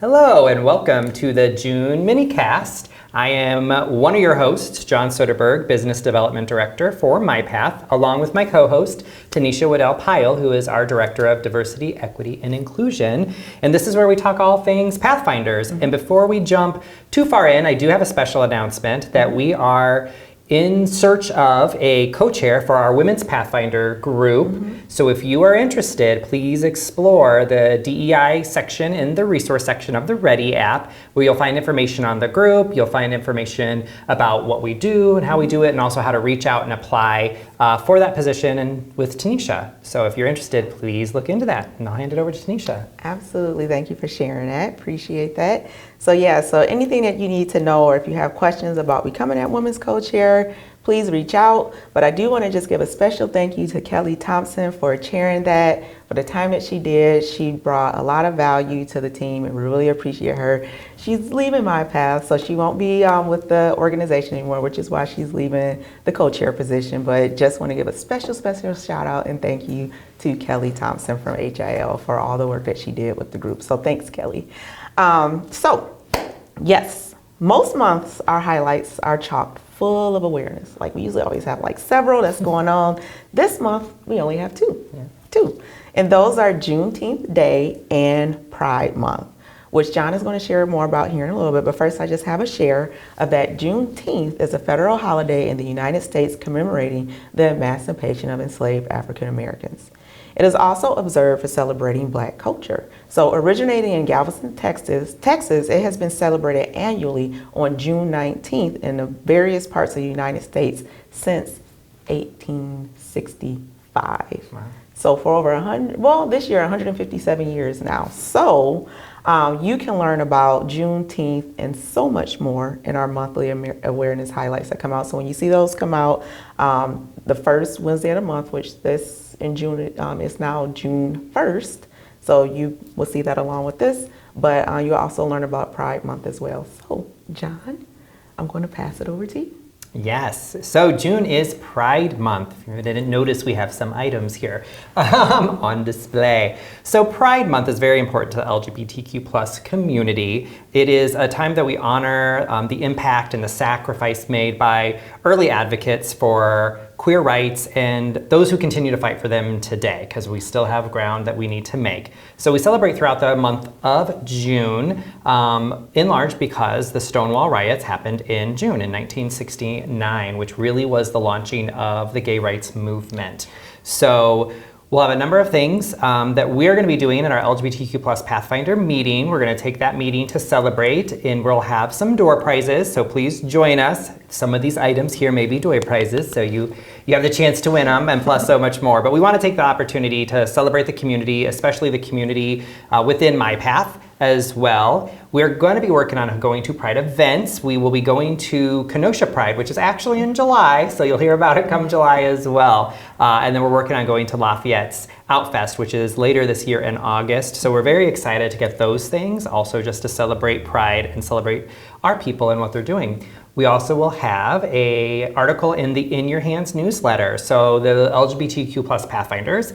Hello and welcome to the June MiniCast. I am one of your hosts, John Soderberg, Business Development Director for MyPath, along with my co-host, Tanisha Waddell-Pyle, who is our Director of Diversity, Equity, and Inclusion. And this is where we talk all things Pathfinders. And before we jump too far in, I do have a special announcement that we are in search of a co-chair for our Women's Pathfinder group. So if you are interested, please explore the DEI section in the resource section of the Ready app, where you'll find information on the group, you'll find information about what we do and how we do it, and also how to reach out and apply for that position and with Tanisha. So if you're interested, please look into that, and I'll hand it over to Tanisha. Absolutely, thank you for sharing that, appreciate that. So anything that you need to know, or if you have questions about becoming that women's co-chair, please reach out. But I do want to just give a special thank you to Kelly Thompson for chairing that. For the time that she did, she brought a lot of value to the team, and we really appreciate her. She's leaving MyPath, so she won't be with the organization anymore, which is why she's leaving the co-chair position. But just want to give a special shout out and thank you to Kelly Thompson from HIL for all the work that she did with the group. So thanks, Kelly. Yes, most months our highlights are chock full of awareness. Like we usually always have like several that's going on. This month we only have two. And those are Juneteenth Day and Pride Month, which John is going to share more about here in a little bit. But first I just have a share of that Juneteenth is a federal holiday in the United States commemorating the emancipation of enslaved African Americans. It is also observed for celebrating Black culture. So originating in Galveston, Texas, it has been celebrated annually on June 19th in the various parts of the United States since 1865. Wow. So for over 157 years now. So you can learn about Juneteenth and so much more in our monthly awareness highlights that come out. So when you see those come out, the first Wednesday of the month, which this in June is now June 1st. So you will see that along with this, but you'll also learn about Pride Month as well. So John, I'm going to pass it over to you. Yes, so June is Pride Month. If you didn't notice, we have some items here on display. So Pride Month is very important to the LGBTQ plus community. It is a time that we honor the impact and the sacrifice made by early advocates for queer rights and those who continue to fight for them today, because we still have ground that we need to make. So we celebrate throughout the month of June, in large because the Stonewall riots happened in June in 1969, which really was the launching of the gay rights movement. So we'll have a number of things that we're going to be doing in our LGBTQ plus Pathfinder meeting. We're going to take that meeting to celebrate, and we'll have some door prizes, so please join us. Some of these items here may be door prizes, so you have the chance to win them, and plus so much more. But we want to take the opportunity to celebrate the community, especially the community within MyPath as well. We're going to be working on going to Pride events. We will be going to Kenosha Pride, which is actually in July, so you'll hear about it come July as well. And then we're working on going to Lafayette's Outfest, which is later this year in August. So we're very excited to get those things, also just to celebrate Pride and celebrate our people and what they're doing. We also will have an article in the In Your Hands newsletter. So the LGBTQ plus Pathfinders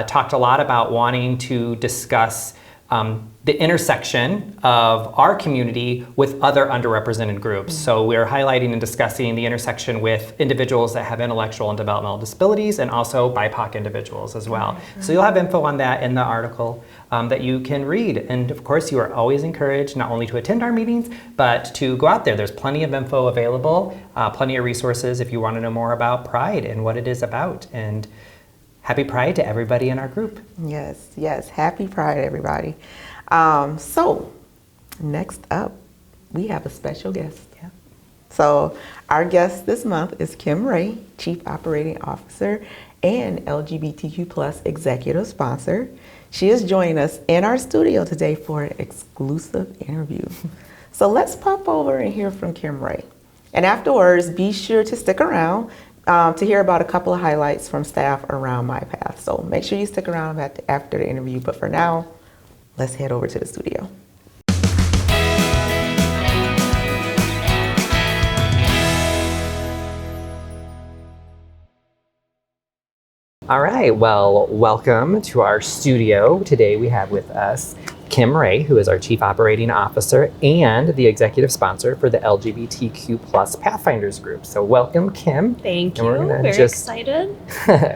talked a lot about wanting to discuss the intersection of our community with other underrepresented groups. So we're highlighting and discussing the intersection with individuals that have intellectual and developmental disabilities, and also BIPOC individuals as well. So you'll have info on that in the article that you can read. And of course, you are always encouraged not only to attend our meetings, but to go out there. There's plenty of info available, plenty of resources if you want to know more about Pride and what it is about. And happy Pride to everybody in our group. Yes, happy Pride, everybody. So next up, we have a special guest. Yeah. So our guest this month is Kim Ray, Chief Operating Officer and LGBTQ plus Executive Sponsor. She is joining us in our studio today for an exclusive interview. So let's pop over and hear from Kim Ray. And afterwards, be sure to stick around to hear about a couple of highlights from staff around MyPath. So make sure you stick around after the interview. But for now, let's head over to the studio. All right, well, welcome to our studio. Today we have with us Kim Ray, who is our Chief Operating Officer and the executive sponsor for the LGBTQ plus Pathfinders group. So welcome, Kim. Thank And you. we're gonna Very just- excited.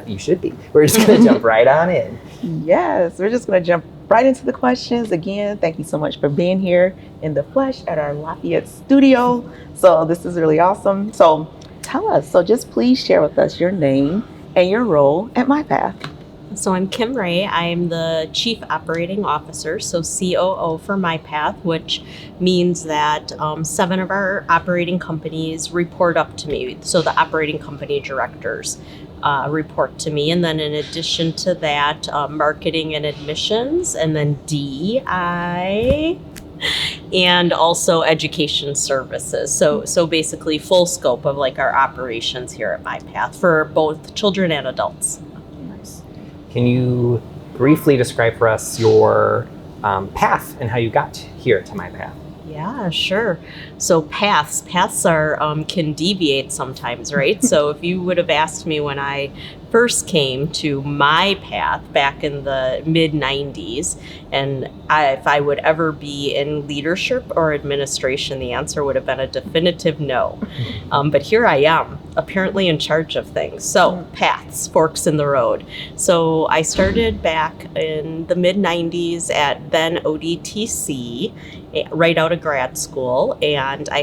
You should be. We're just going to jump right on in. Yes, we're just going to jump right into the questions. Again, thank you so much for being here in the flesh at our Lafayette studio. So this is really awesome. So tell us, just please share with us your name and your role at MyPath. So I'm Kim Ray. I'm the Chief Operating Officer, so COO for MyPath, which means that 7 of our operating companies report up to me. So the operating company directors report to me. And then in addition to that, marketing and admissions, and then DI, and also education services. So basically full scope of like our operations here at MyPath for both children and adults. Can you briefly describe for us your path and how you got here to MyPath? Yeah, sure. So paths are can deviate sometimes, right? So if you would have asked me when I first came to MyPath back in the mid 90s, and if I would ever be in leadership or administration, the answer would have been a definitive no. But here I am, apparently in charge of things. So paths, forks in the road. So I started back in the mid 90s at then ODTC, right out of grad school, and I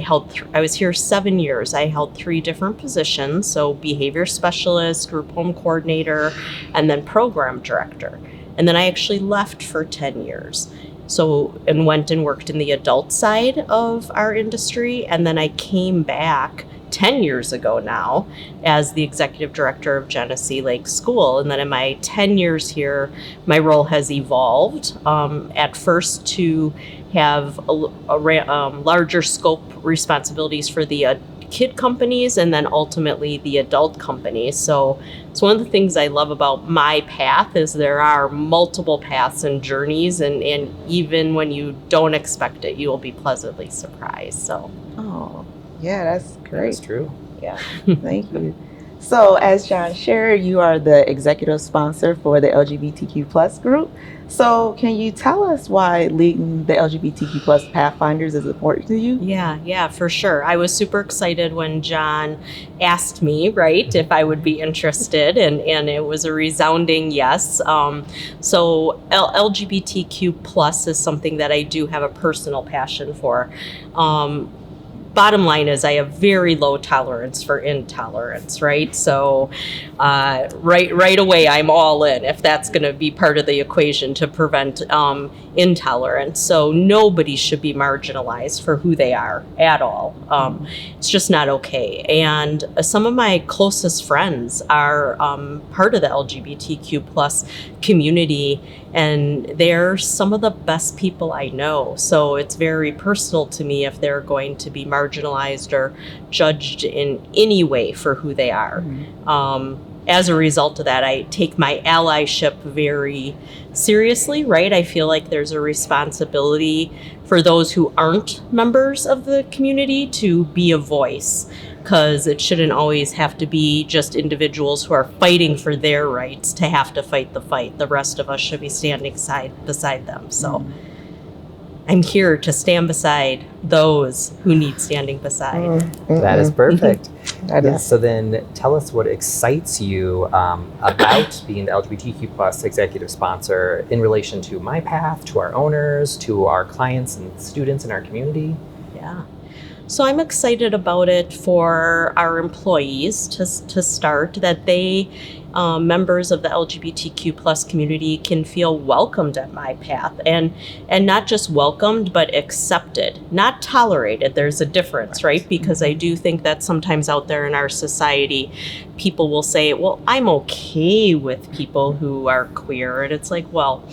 was here 7 years. I held 3 different positions, so behavior specialist, group home coordinator, and then program director. And then I actually left for 10 years. And went and worked in the adult side of our industry, and then I came back 10 years ago now as the executive director of Genesee Lake School. And then in my 10 years here, my role has evolved at first to have a larger scope responsibilities for the kid companies and then ultimately the adult companies. So it's one of the things I love about MyPath is there are multiple paths and journeys, and even when you don't expect it, you will be pleasantly surprised. So. Oh, yeah, that's great. That's true. Yeah, thank you. So as John shared, you are the executive sponsor for the LGBTQ plus group. So can you tell us why leading the LGBTQ plus Pathfinders is important to you? Yeah, for sure. I was super excited when John asked me, right, if I would be interested, and it was a resounding yes. So LGBTQ plus is something that I do have a personal passion for. Bottom line is I have very low tolerance for intolerance, right? So right away, I'm all in if that's going to be part of the equation to prevent intolerance. So nobody should be marginalized for who they are at all. It's just not okay. And some of my closest friends are part of the LGBTQ plus community, and they're some of the best people I know. So it's very personal to me if they're going to be marginalized or judged in any way for who they are. As a result of that, I take my allyship very seriously, right? I feel like there's a responsibility for those who aren't members of the community to be a voice, because it shouldn't always have to be just individuals who are fighting for their rights to have to fight the fight. The rest of us should be standing beside them. So I'm here to stand beside those who need standing beside. That is perfect. That So then tell us what excites you about being the LGBTQ plus executive sponsor in relation to MyPath, to our owners, to our clients and students in our community. Yeah. So I'm excited about it for our employees to start, that they, members of the LGBTQ plus community, can feel welcomed at MyPath, and not just welcomed, but accepted, not tolerated. There's a difference, right? Because I do think that sometimes out there in our society, people will say, well, I'm okay with people who are queer. And it's like, well,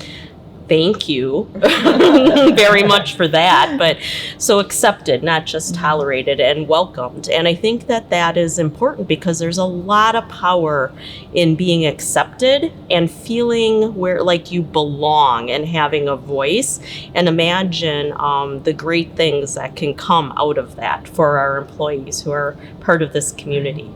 thank you very much for that. But so accepted, not just tolerated, and welcomed. And I think that that is important because there's a lot of power in being accepted and feeling where like you belong and having a voice. And imagine the great things that can come out of that for our employees who are part of this community.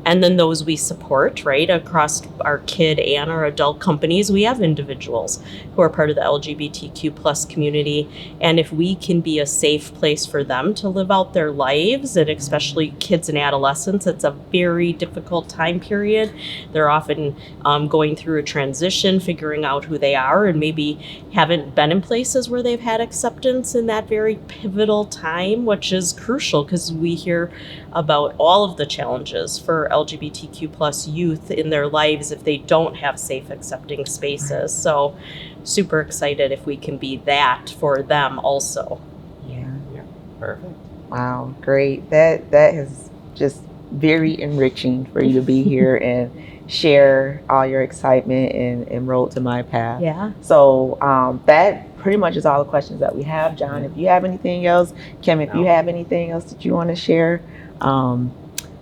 And then those we support, right, across our kid and our adult companies, we have individuals who are part of the LGBTQ plus community. And if we can be a safe place for them to live out their lives, and especially kids and adolescents, it's a very difficult time period. They're often going through a transition, figuring out who they are, and maybe haven't been in places where they've had acceptance in that very pivotal time, which is crucial because we hear about all of the challenges for LGBTQ plus youth in their lives if they don't have safe, accepting spaces. So super excited if we can be that for them also. Yeah. Perfect. Wow, great. That is just very enriching for you to be here and share all your excitement and road to MyPath. Yeah. So that pretty much is all the questions that we have. John, if you have anything else, Kim, if you have anything else that you want to share.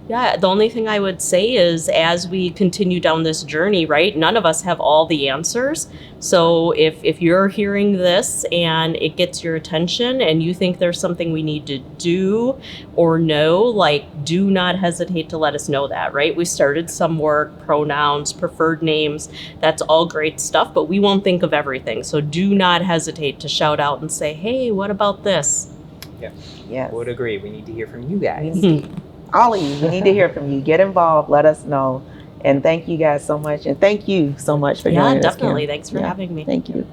Yeah, the only thing I would say is as we continue down this journey, right, none of us have all the answers. So if you're hearing this and it gets your attention and you think there's something we need to do or know, like, do not hesitate to let us know that, right? We started some work, pronouns, preferred names, that's all great stuff, but we won't think of everything. So do not hesitate to shout out and say, hey, what about this? Yeah. Yes. Would agree. We need to hear from you guys. All of you, we need to hear from you. Get involved. Let us know. And thank you guys so much. And thank you so much for joining us. Yeah, definitely. Kim. Thanks for having me. Thank you.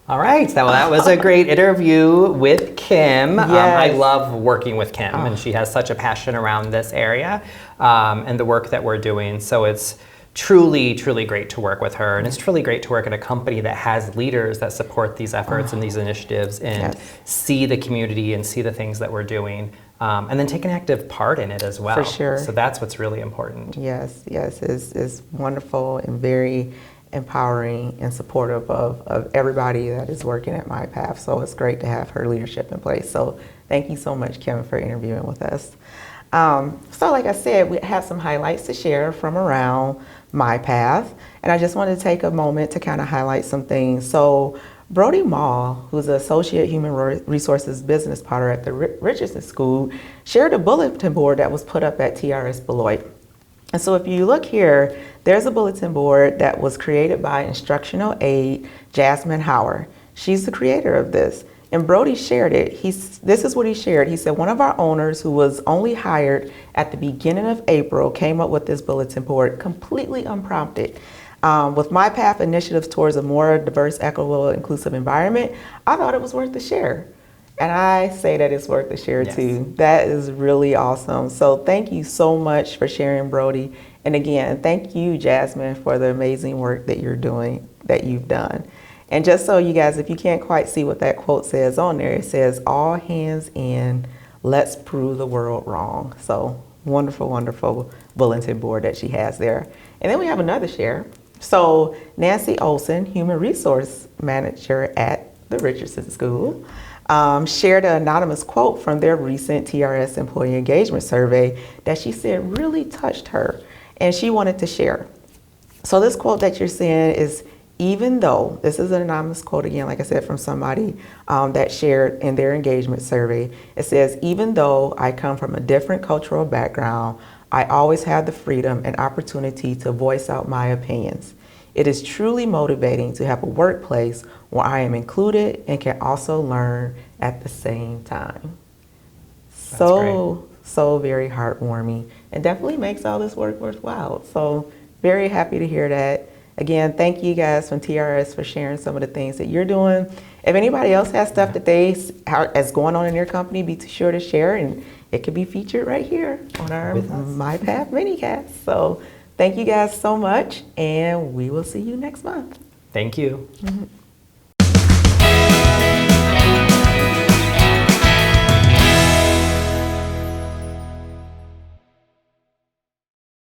All right, so that was a great interview with Kim. I Yes. love working with Kim, and she has such a passion around this area and the work that we're doing. So it's truly, truly great to work with her, and it's truly great to work at a company that has leaders that support these efforts and these initiatives and see the community and see the things that we're doing, and then take an active part in it as well. For sure. So that's what's really important. Yes, it's wonderful and very empowering and supportive of everybody that is working at MyPath. So it's great to have her leadership in place. So thank you so much, Kim, for interviewing with us. So like I said, we have some highlights to share from around MyPath, and I just wanted to take a moment to kind of highlight some things. So Brody Mall, who's an Associate Human Resources Business Partner at the Richardson School, shared a bulletin board that was put up at TRS Beloit. And so if you look here, there's a bulletin board that was created by instructional aide Jasmine Hauer. She's the creator of this. And Brody shared it. This is what he shared. He said, one of our owners who was only hired at the beginning of April came up with this bulletin board completely unprompted. With MyPath initiatives towards a more diverse, equitable, inclusive environment, I thought it was worth the share. And I say that it's worth the share too. That is really awesome. So thank you so much for sharing, Brody. And again, thank you, Jasmine, for the amazing work that you've done. And just so you guys, if you can't quite see what that quote says on there, it says, all hands in, let's prove the world wrong. So wonderful, wonderful bulletin board that she has there. And then we have another share. So Nancy Olson, Human Resource Manager at the Richardson School, shared an anonymous quote from their recent TRS Employee Engagement Survey that she said really touched her, and she wanted to share. So this quote that you're seeing is, even though, this is an anonymous quote again, like I said, from somebody that shared in their engagement survey. It says, even though I come from a different cultural background, I always have the freedom and opportunity to voice out my opinions. It is truly motivating to have a workplace where I am included and can also learn at the same time. So very heartwarming, and definitely makes all this work worthwhile. So very happy to hear that. Again, thank you guys from TRS for sharing some of the things that you're doing. If anybody else has stuff that is going on in their company, be sure to share, and it could be featured right here on our MyPath MiniCast. So thank you guys so much, and we will see you next month. Thank you. Mm-hmm.